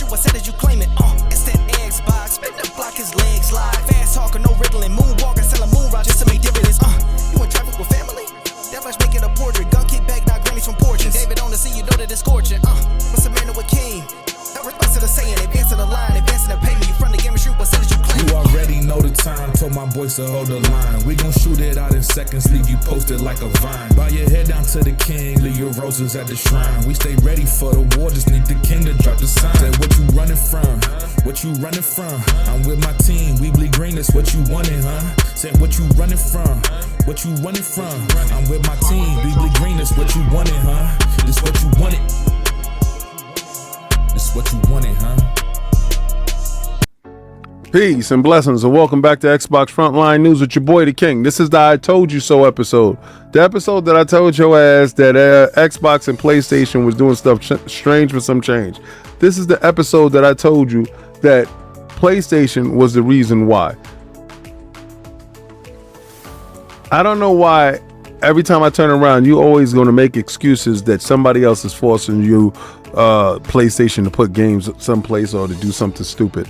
shoot, what said did you claim it? It's that Xbox, spin the block, his legs slide. Fast talker, no riddling, moonwalking, selling moon rock just to make dividends. You in traffic with family? That much make it a portrait. Gun kick back, not grannies from porches. David on the scene, you know that it's scorching. What's a man with king? No response to the saying, advancing the line, advancing the payment. You front the game and shoot, what said did you claim? You already know the time, told my boys to hold the line. We gon' shoot it out in seconds, leave you posted like a vine. Bow your head down to the king, leave your roses at the shrine. We stay ready for the war, just need the king to drop the sign. Say what you running from, what you running from? I'm with my team, we bleed green, that's what you wanted, huh? Say what you running from, what you running from? I'm with my team, we bleed green, that's what you wanted, huh? This what you wanted. This what you wanted, huh? Peace and blessings, and welcome back to Xbox Frontline News with your boy the King. This is the I Told You So episode. The episode that I told your ass that Xbox and PlayStation was doing stuff strange with some change. This is the episode that I told you that PlayStation was the reason why. I don't know why every time I turn around, you always going to make excuses that somebody else is forcing you, PlayStation, to put games someplace or to do something stupid.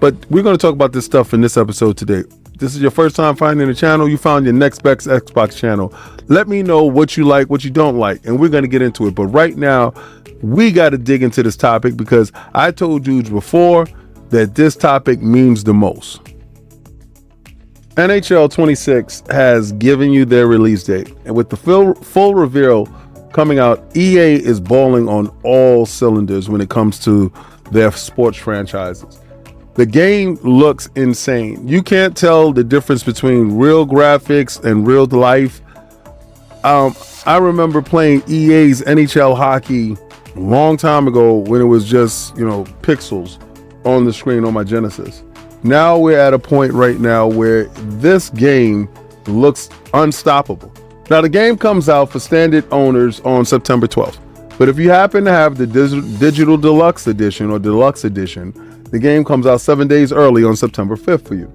But we're going to talk about this stuff in this episode today. This is your first time finding the channel. You found your next best Xbox channel. Let me know what you like, what you don't like, and we're going to get into it. But right now, we got to dig into this topic because I told you before that this topic means the most. NHL 26 has given you their release date. And with the full reveal coming out, EA is balling on all cylinders when it comes to their sports franchises. The game looks insane. You can't tell the difference between real graphics and real life. I remember playing EA's NHL hockey a long time ago when it was just, pixels on the screen on my Genesis. Now we're at a point right now where this game looks unstoppable. Now the game comes out for standard owners on September 12th. But if you happen to have the digital deluxe edition or deluxe edition, the game comes out 7 days early on September 5th for you.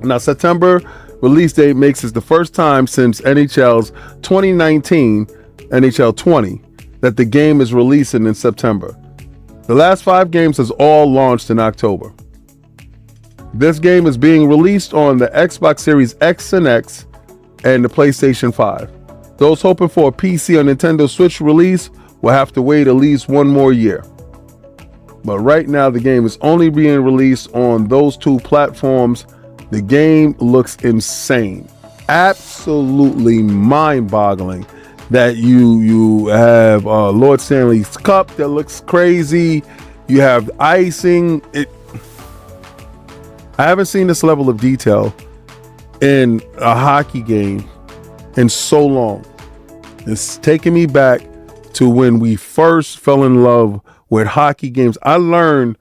Now, September release date makes it the first time since NHL's 2019 NHL 20 that the game is releasing in September. The last 5 games has all launched in October. This game is being released on the Xbox Series X and X and the PlayStation 5. Those hoping for a PC or Nintendo Switch release will have to wait at least one more year. But right now, the game is only being released on those 2 platforms. The game looks insane. Absolutely mind-boggling that you have Lord Stanley's Cup that looks crazy. You have icing. I haven't seen this level of detail in a hockey game in so long. It's taking me back to when we first fell in love with hockey games. I learned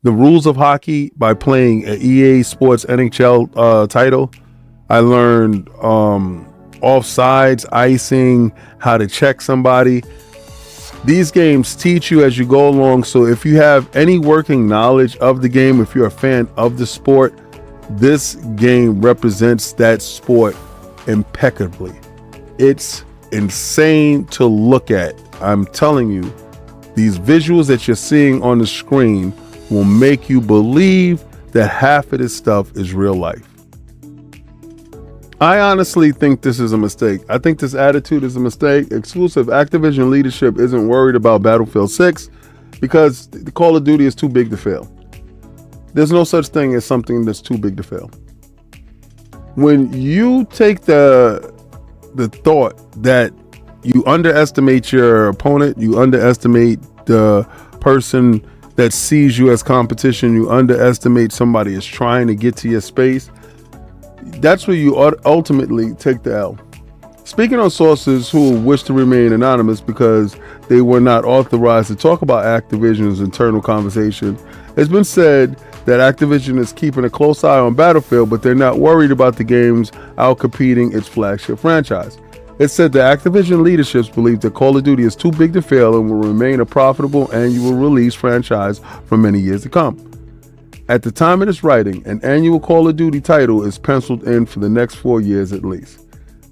the rules of hockey by playing an EA Sports NHL title. I learned offsides, icing, how to check somebody. These games teach you as you go along. So if you have any working knowledge of the game, if you're a fan of the sport, this game represents that sport impeccably. It's insane to look at. I'm telling you, these visuals that you're seeing on the screen will make you believe that half of this stuff is real life. I honestly think this is a mistake. I think this attitude is a mistake. Exclusive Activision leadership isn't worried about Battlefield 6 because the Call of Duty is too big to fail. There's no such thing as something that's too big to fail. When you take the thought that you underestimate your opponent, you underestimate the person that sees you as competition, you underestimate somebody is trying to get to your space, that's where you ultimately take the L. Speaking on sources who wish to remain anonymous because they were not authorized to talk about Activision's internal conversation, it's been said that Activision is keeping a close eye on Battlefield, but they're not worried about the games outcompeting its flagship franchise. It said the Activision leadership believes that Call of Duty is too big to fail and will remain a profitable annual release franchise for many years to come. At the time of this writing, an annual Call of Duty title is penciled in for the next 4 years at least.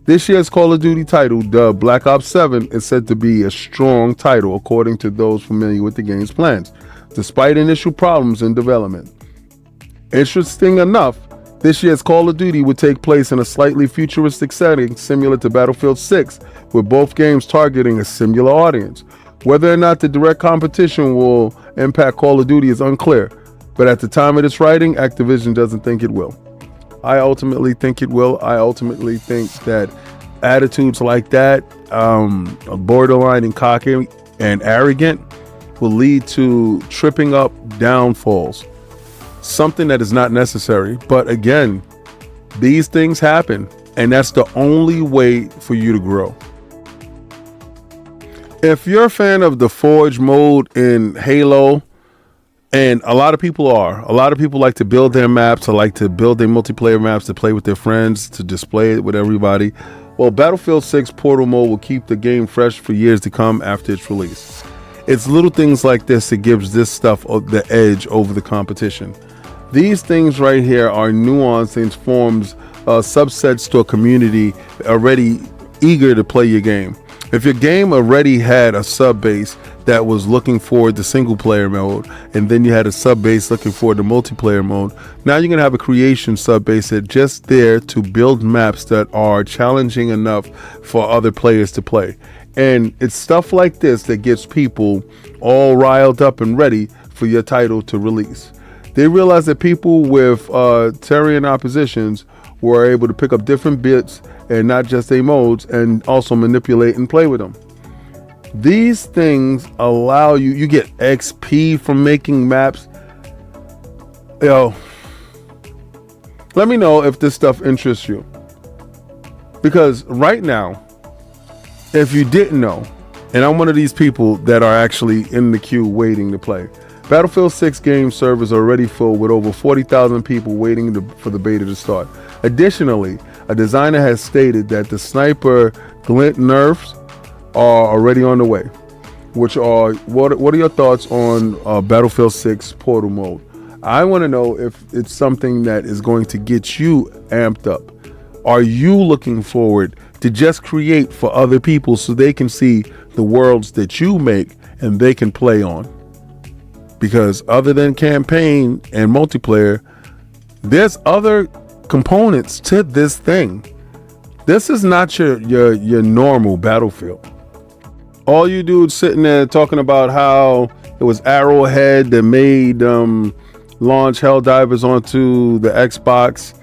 This year's Call of Duty title, dubbed Black Ops 7, is said to be a strong title according to those familiar with the game's plans. despite initial problems in development. Interesting enough, this year's Call of Duty would take place in a slightly futuristic setting similar to Battlefield 6, with both games targeting a similar audience. Whether or not the direct competition will impact Call of Duty is unclear, but at the time of this writing, Activision doesn't think it will. I ultimately think it will. I ultimately think that attitudes like that, borderline and cocky and arrogant, will lead to tripping up downfalls. Something that is not necessary. But again, these things happen, and that's the only way for you to grow. If you're a fan of the Forge mode in Halo, and a lot of people like to build their maps, or like to build their multiplayer maps to play with their friends, to display it with everybody. Well, Battlefield 6 Portal mode will keep the game fresh for years to come after its release. It's little things like this that gives this stuff the edge over the competition. These things right here are nuanced and forms subsets to a community already eager to play your game. If your game already had a sub base that was looking for the single player mode, and then you had a sub base looking for the multiplayer mode, now you're going to have a creation sub base that's just there to build maps that are challenging enough for other players to play. And it's stuff like this that gets people all riled up and ready for your title to release. They realize that people with terrain oppositions were able to pick up different bits and not just their modes, and also manipulate and play with them. These things allow you get XP from making maps. Let me know if this stuff interests you. Because right now, if you didn't know, and I'm one of these people that are actually in the queue waiting to play, Battlefield 6 game servers are already full with over 40,000 people waiting for the beta to start. Additionally, a designer has stated that the sniper glint nerfs are already on the way. What are your thoughts on Battlefield 6 Portal mode? I want to know if it's something that is going to get you amped up. Are you looking forward to just create for other people so they can see the worlds that you make and they can play on? Because other than campaign and multiplayer, there's other components to this thing. This is not your normal Battlefield. All you dudes sitting there talking about how it was Arrowhead that made launch Helldivers onto the Xbox,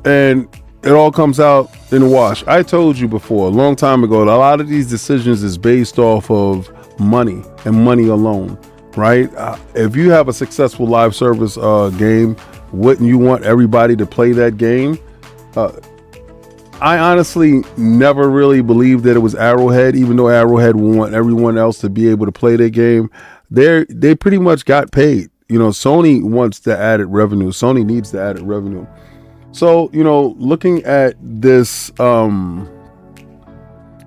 and it all comes out in the wash. I told you before, a long time ago, a lot of these decisions is based off of money and money alone, right? If you have a successful live service game, wouldn't you want everybody to play that game? I honestly never really believed that it was Arrowhead, even though Arrowhead would want everyone else to be able to play their game. They pretty much got paid. Sony wants the added revenue. Sony needs the added revenue. So, looking at this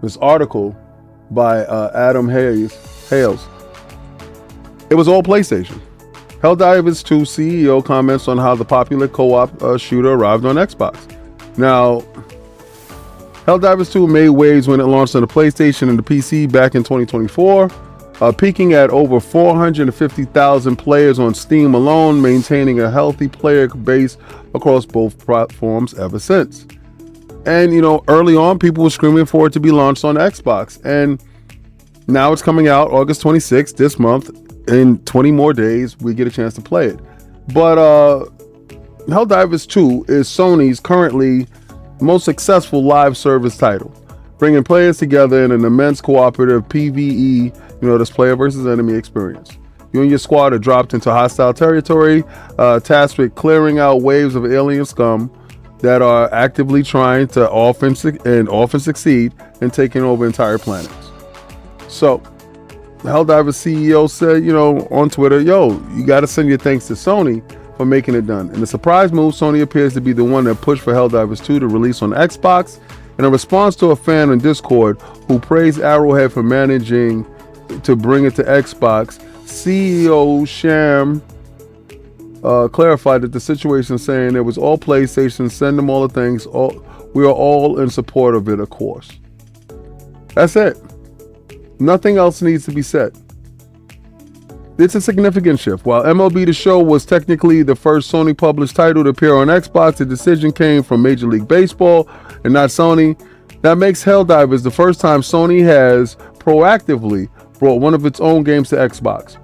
this article by Adam Hales, it was all PlayStation. Helldivers 2 CEO comments on how the popular co-op shooter arrived on Xbox. Now, Helldivers 2 made waves when it launched on the PlayStation and the PC back in 2024, peaking at over 450,000 players on Steam alone, maintaining a healthy player base across both platforms ever since. And, early on, people were screaming for it to be launched on Xbox. And now it's coming out August 26th, this month. In 20 more days, we get a chance to play it. But Helldivers 2 is Sony's currently most successful live service title, bringing players together in an immense cooperative PvE, this player versus enemy experience. You and your squad are dropped into hostile territory, tasked with clearing out waves of alien scum that are actively trying to often succeed in taking over entire planets. So, Helldivers CEO said, on Twitter, you got to send your thanks to Sony for making it done. In a surprise move, Sony appears to be the one that pushed for Helldivers 2 to release on Xbox. In a response to a fan on Discord who praised Arrowhead for managing to bring it to Xbox, CEO Sham clarified that the situation, saying it was all PlayStation, send them all the things. We are all in support of it, of course. That's it. Nothing else needs to be said. it's a significant shift. While MLB The Show was technically the first Sony published title to appear on Xbox, the decision came from Major League Baseball and not Sony. That makes Helldivers the first time Sony has proactively brought one of its own games to Xbox.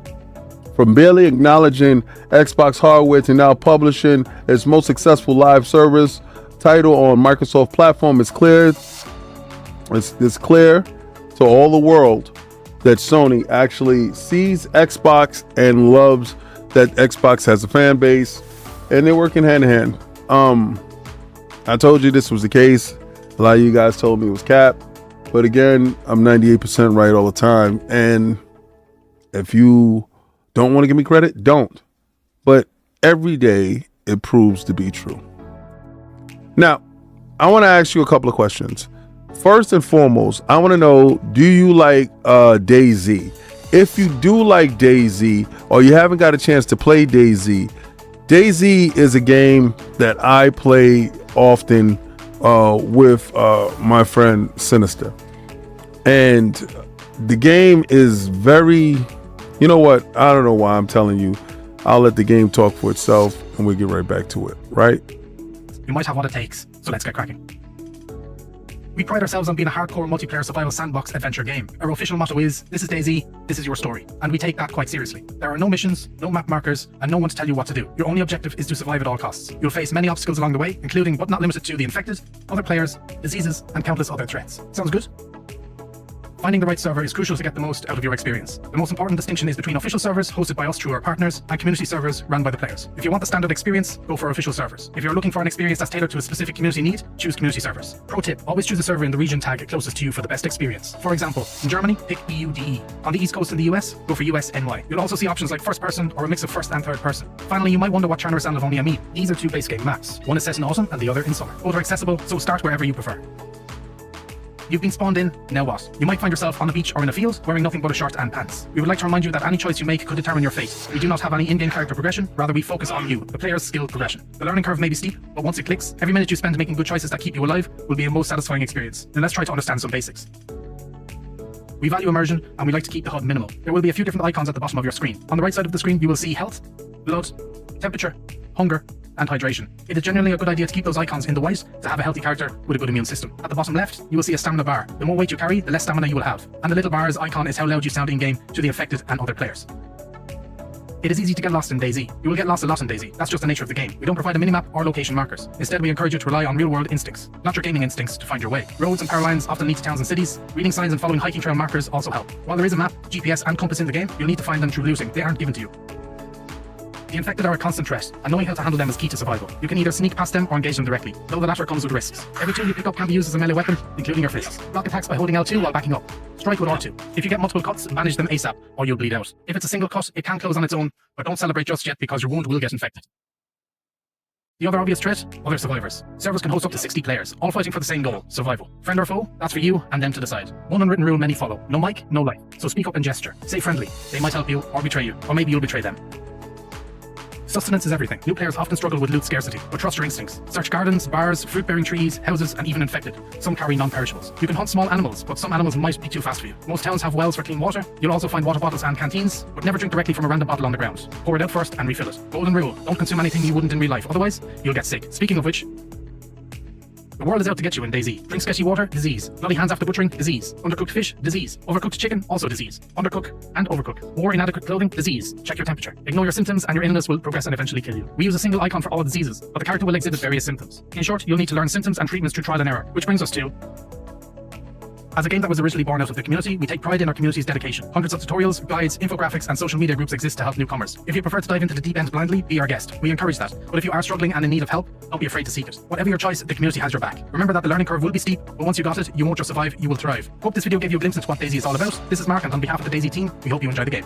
From barely acknowledging Xbox hardware to now publishing its most successful live service title on Microsoft platform, it's clear to all the world that Sony actually sees Xbox and loves that Xbox has a fan base, and they're working hand in hand. I told you this was the case. A lot of you guys told me it was cap, but again, I'm 98% right all the time. And if you don't want to give me credit, don't. But every day it proves to be true. Now, I want to ask you a couple of questions. First and foremost, I want to know, do you like DayZ? If you do like DayZ, or you haven't got a chance to play DayZ, DayZ is a game that I play often with my friend Sinister. And the game is very, you know what? I don't know why I'm telling you. I'll let the game talk for itself and we'll get right back to it, right? We might have what it takes, so let's get cracking. We pride ourselves on being a hardcore multiplayer survival sandbox adventure game. Our official motto is, this is DayZ, this is your story. And we take that quite seriously. There are no missions, no map markers, and no one to tell you what to do. Your only objective is to survive at all costs. You'll face many obstacles along the way, including but not limited to the infected, other players, diseases, and countless other threats. Sounds good? Finding the right server is crucial to get the most out of your experience. The most important distinction is between official servers hosted by us through our partners and community servers run by the players. If you want the standard experience, go for official servers. If you're looking for an experience that's tailored to a specific community need, choose community servers. Pro tip, always choose a server in the region tag closest to you for the best experience. For example, in Germany, pick EUDE. On the East Coast in the US, go for USNY. You'll also see options like first person or a mix of first and third person. Finally, you might wonder what Charners and Livonia mean. These are two base game maps. One is set in autumn and the other in summer. Both are accessible, so start wherever you prefer. You've been spawned in, now what? You might find yourself on a beach or in a field, wearing nothing but a shirt and pants. We would like to remind you that any choice you make could determine your fate. We do not have any in-game character progression, rather we focus on you, the player's skill progression. The learning curve may be steep, but once it clicks, every minute you spend making good choices that keep you alive will be a most satisfying experience. Then let's try to understand some basics. We value immersion, and we like to keep the HUD minimal. There will be a few different icons at the bottom of your screen. On the right side of the screen, you will see health, blood, temperature, hunger, and hydration. It is generally a good idea to keep those icons in the white to have a healthy character with a good immune system. At the bottom left, you will see a stamina bar. The more weight you carry, the less stamina you will have. And the little bar's icon is how loud you sound in-game to the infected and other players. It is easy to get lost in DayZ. You will get lost a lot in DayZ. That's just the nature of the game. We don't provide a minimap or location markers. Instead, we encourage you to rely on real-world instincts, not your gaming instincts, to find your way. Roads and power lines often lead to towns and cities. Reading signs and following hiking trail markers also help. While there is a map, GPS, and compass in the game, you'll need to find them through looting. They aren't given to you. The infected are a constant threat, and knowing how to handle them is key to survival. You can either sneak past them or engage them directly, though the latter comes with risks. Every tool you pick up can be used as a melee weapon, including your fists. Block attacks by holding L2 while backing up. Strike with R2. If you get multiple cuts, manage them ASAP, or you'll bleed out. If it's a single cut, it can close on its own, but don't celebrate just yet because your wound will get infected. The other obvious threat? Other survivors. Servers can host up to 60 players, all fighting for the same goal, survival. Friend or foe? That's for you and them to decide. One unwritten rule many follow. No mic, no life. So speak up and gesture. Say friendly. They might help you, or betray you, or maybe you'll betray them. Sustenance is everything. New players often struggle with loot scarcity, but trust your instincts. Search gardens, bars, fruit-bearing trees, houses, and even infected. Some carry non-perishables. You can hunt small animals, but some animals might be too fast for you. Most towns have wells for clean water. You'll also find water bottles and canteens, but never drink directly from a random bottle on the ground. Pour it out first and refill it. Golden rule, don't consume anything you wouldn't in real life, otherwise you'll get sick. Speaking of which, the world is out to get you in DayZ. Drink sketchy water, disease. Bloody hands after butchering, disease. Undercooked fish, disease. Overcooked chicken, also disease. Undercook and overcook. Wore inadequate clothing, disease. Check your temperature. Ignore your symptoms and your illness will progress and eventually kill you. We use a single icon for all diseases, but the character will exhibit various symptoms. In short, you'll need to learn symptoms and treatments through trial and error, which brings us to... As a game that was originally born out of the community, we take pride in our community's dedication. Hundreds of tutorials, guides, infographics, and social media groups exist to help newcomers. If you prefer to dive into the deep end blindly, be our guest. We encourage that. But if you are struggling and in need of help, don't be afraid to seek it. Whatever your choice, the community has your back. Remember that the learning curve will be steep, but once you got it, you won't just survive, you will thrive. Hope this video gave you a glimpse into what DayZ is all about. This is Mark, and on behalf of the DayZ team, we hope you enjoy the game.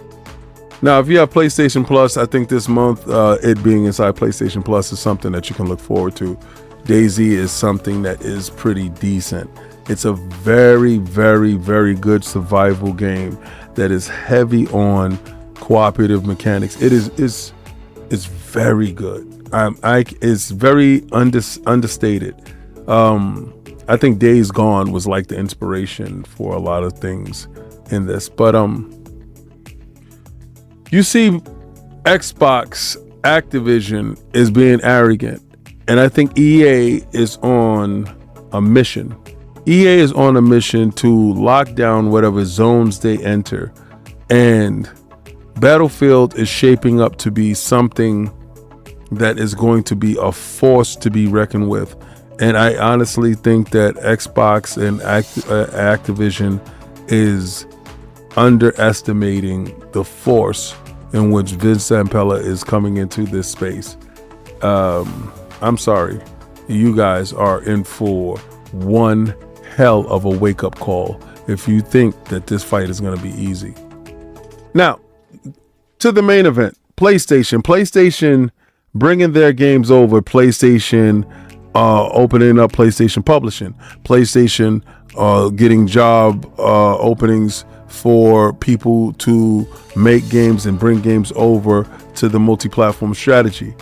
Now, if you have PlayStation Plus, I think this month, it being inside PlayStation Plus is something that you can look forward to. DayZ is something that is pretty decent. It's a very, very, very good survival game that is heavy on cooperative mechanics. It's very good. It's very understated. I think Days Gone was like the inspiration for a lot of things in this. But You see, Xbox Activision is being arrogant, and I think EA is on a mission. EA is on a mission to lock down whatever zones they enter, and Battlefield is shaping up to be something that is going to be a force to be reckoned with. And I honestly think that Xbox and Activision is underestimating the force in which Vince Zampella is coming into this space. I'm sorry, you guys are in for one hell of a wake-up call if you think that this fight is going to be easy. Now, to the main event, PlayStation bringing their games over, PlayStation opening up PlayStation Publishing, PlayStation getting job openings for people to make games and bring games over to the multi-platform strategy.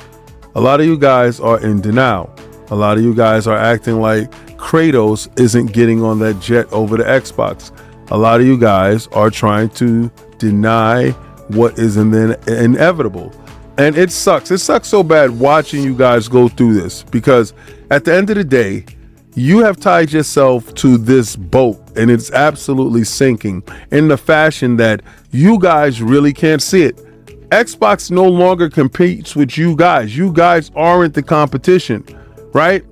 A lot of you guys are in denial. A lot of you guys are acting like Kratos isn't getting on that jet over to Xbox. A lot of you guys are trying to deny what is inevitable. And it sucks. It sucks so bad watching you guys go through this, because at the end of the day, you have tied yourself to this boat and it's absolutely sinking in the fashion that you guys really can't see it. Xbox no longer competes with you guys. You guys aren't the competition, right?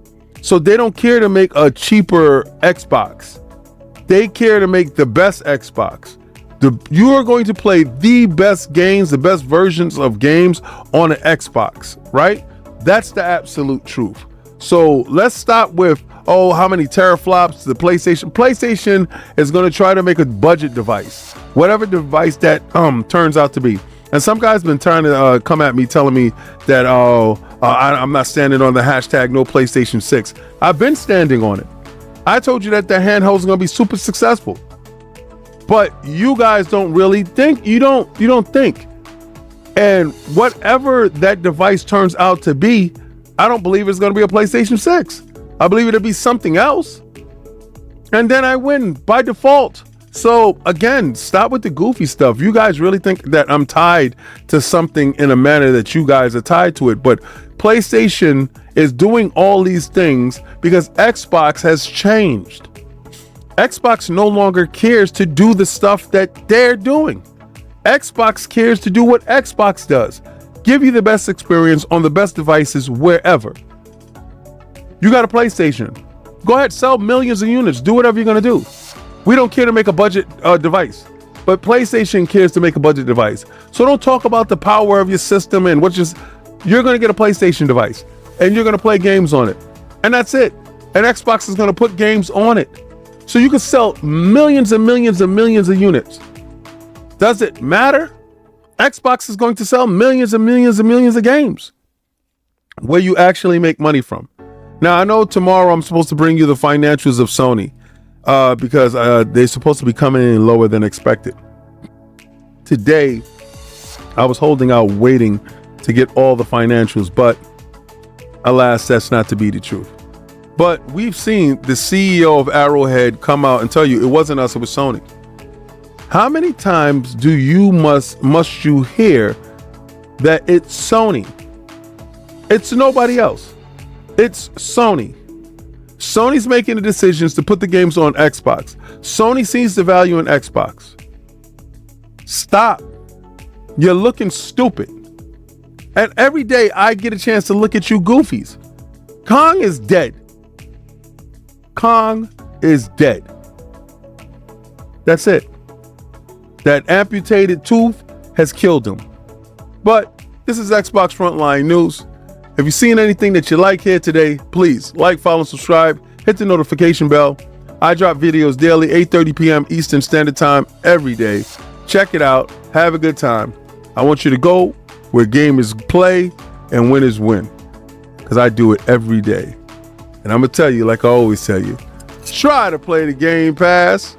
So they don't care to make a cheaper Xbox. They care to make the best Xbox. You are going to play the best games, the best versions of games on an Xbox, right? That's the absolute truth. So let's stop with, how many teraflops the PlayStation. PlayStation is going to try to make a budget device, whatever device that turns out to be. And some guys been trying to come at me telling me that, I'm not standing on the hashtag no PlayStation 6. I've been standing on it. I told you that the handheld is going to be super successful. But you guys don't really think. You don't think. And whatever that device turns out to be, I don't believe it's going to be a PlayStation 6. I believe it'll be something else. And then I win by default. So again, stop with the goofy stuff. You guys really think that I'm tied to something in a manner that you guys are tied to it. But PlayStation is doing all these things because Xbox has changed. Xbox no longer cares to do the stuff that they're doing. Xbox cares to do what Xbox does. Give you the best experience on the best devices wherever. You got a PlayStation. Go ahead, sell millions of units. Do whatever you're going to do. We don't care to make a budget device, but PlayStation cares to make a budget device. So don't talk about the power of your system and you're going to get a PlayStation device and you're going to play games on it. And that's it. And Xbox is going to put games on it. So you can sell millions and millions and millions of units. Does it matter? Xbox is going to sell millions and millions and millions of games where you actually make money from. Now, I know tomorrow I'm supposed to bring you the financials of Sony because they're supposed to be coming in lower than expected. Today, I was holding out waiting to get all the financials, but alas, that's not to be the truth. But we've seen the CEO of Arrowhead come out and tell you it wasn't us, it was Sony. How many times must you hear that it's Sony? It's nobody else. It's Sony. Sony's making the decisions to put the games on Xbox. Sony sees the value in Xbox. Stop. You're looking stupid. And every day I get a chance to look at you goofies. Kong is dead. Kong is dead. That's it. That amputated tooth has killed him. But this is Xbox Frontline News. If you've seen anything that you like here today, please like, follow, subscribe, hit the notification bell. I drop videos daily, 8:30 p.m. Eastern Standard Time every day. Check it out. Have a good time. I want you to go where game is play and win is win, because I do it every day. And I'm going to tell you, like I always tell you, try to play the Game Pass.